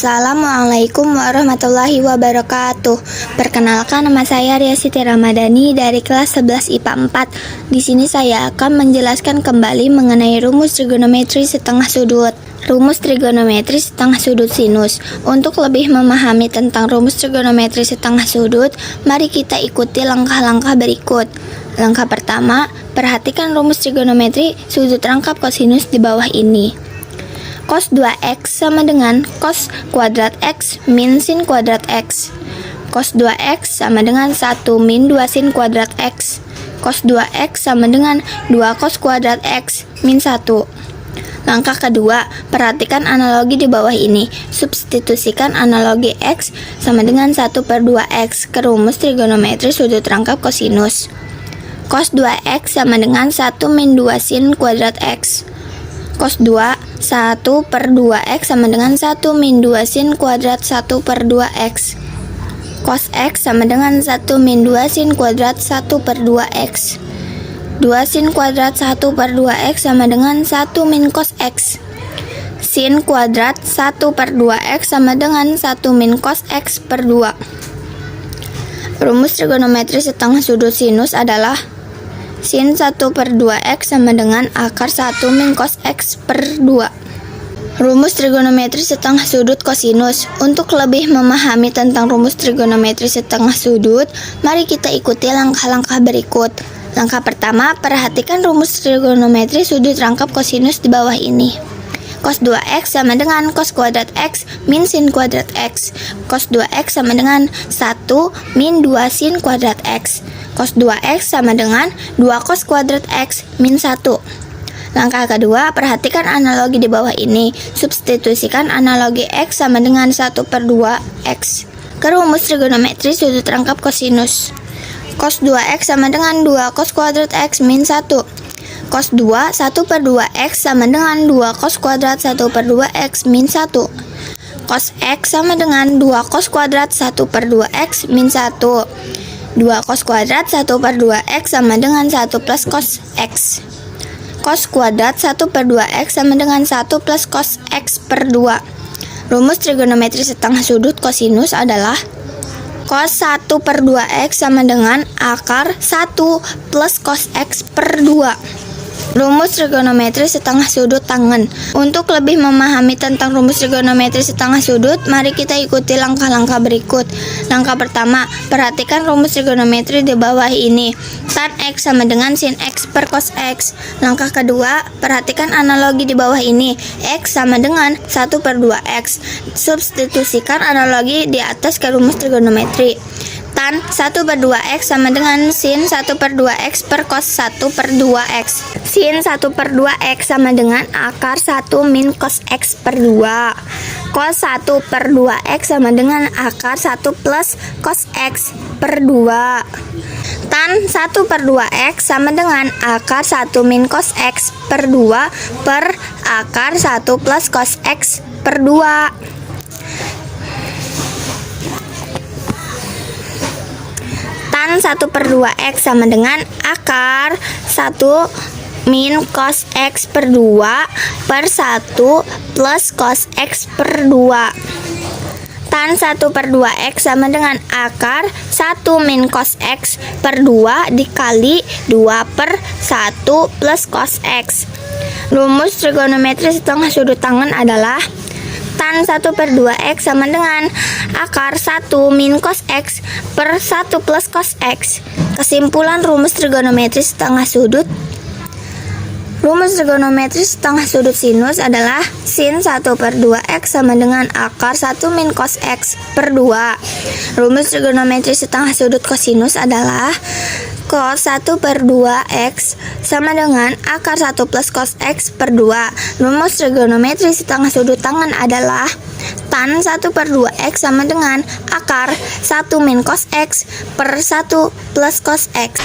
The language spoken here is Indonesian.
Assalamualaikum warahmatullahi wabarakatuh. Perkenalkan, nama saya Ria Siti Ramadhani dari kelas 11 IPA 4. Di sini saya akan menjelaskan kembali mengenai rumus trigonometri setengah sudut. Rumus trigonometri setengah sudut sinus. Untuk lebih memahami tentang rumus trigonometri setengah sudut, mari kita ikuti langkah-langkah berikut. Langkah pertama, perhatikan rumus trigonometri sudut rangkap kosinus di bawah ini. Cos 2x sama dengan cos kuadrat x min sin kuadrat x. Cos 2x sama dengan 1 min 2 sin kuadrat x. Cos 2x sama dengan 2 cos kuadrat x min 1. Langkah kedua, perhatikan analogi di bawah ini. Substitusikan analogi x sama dengan 1/2x ke rumus trigonometri sudut rangkap kosinus. Cos 2x sama dengan 1 min 2 sin kuadrat x. Cos 1/2x sama dengan 1 min 2 sin kuadrat 1/2x. Cos x sama dengan 1 min 2 sin kuadrat 1/2x. 2 sin kuadrat 1/2x sama dengan 1 min cos x. Sin kuadrat 1/2x sama dengan 1 min cos x per 2. Rumus trigonometri setengah sudut sinus adalah sin 1/2x sama dengan akar 1 min cos x per 2. Rumus trigonometri setengah sudut kosinus. Untuk lebih memahami tentang rumus trigonometri setengah sudut, mari kita ikuti langkah-langkah berikut. Langkah pertama, perhatikan rumus trigonometri sudut rangkap kosinus di bawah ini. Cos 2x sama dengan cos kuadrat x min sin kuadrat x. Cos 2x sama dengan 1 min 2 sin kuadrat x. Cos 2x sama dengan 2 cos kuadrat x min 1. Langkah kedua, perhatikan analogi di bawah ini. Substitusikan analogi x sama dengan 1/2x ke rumus trigonometri sudut rangkap kosinus. Cos 2x sama dengan 2 cos kuadrat x min 1. Cos 2 1/2x sama dengan 2 cos kuadrat 1/2x min 1. Cos x sama dengan 2 cos kuadrat 1/2x min 1. 2 cos kuadrat 1/2x sama dengan 1 plus cos x. Cos kuadrat 1/2x sama dengan 1 plus cos x per 2. Rumus trigonometri setengah sudut kosinus adalah cos 1/2x sama dengan akar 1 plus cos x per 2. Rumus trigonometri setengah sudut tangen. Untuk lebih memahami tentang rumus trigonometri setengah sudut, mari kita ikuti langkah-langkah berikut. Langkah pertama, perhatikan rumus trigonometri di bawah ini. Tan x sama dengan sin x per cos x. Langkah kedua, perhatikan analogi di bawah ini. X sama dengan 1/2x. Substitusikan analogi di atas ke rumus trigonometri. Tan 1/2x sama dengan sin 1/2x per cos 1/2x. Sin 1/2x sama dengan akar 1 min cos x per 2. Cos 1/2x sama dengan akar 1 plus cos x per 2. Tan 1/2x sama dengan akar 1 min cos x per 2 per akar 1 plus cos x per 2. Tan 1/2x sama dengan akar 1 min cos x per 2 per 1 plus cos x per 2. Tan 1/2x sama dengan akar 1 min cos x per 2 dikali 2 per 1 plus cos x. Rumus trigonometri setengah sudut tangen adalah tan 1/2x sama dengan akar 1 min cos x per 1 plus cos x. Kesimpulan rumus trigonometri setengah sudut. Rumus trigonometri setengah sudut sinus adalah sin 1/2x sama dengan akar 1 min cos x per 2. Rumus trigonometri setengah sudut kosinus adalah cos 1/2x sama dengan akar 1 plus cos x per 2. Rumus trigonometri setengah sudut tangen adalah tan 1/2x sama dengan akar 1 min cos x per 1 plus cos x.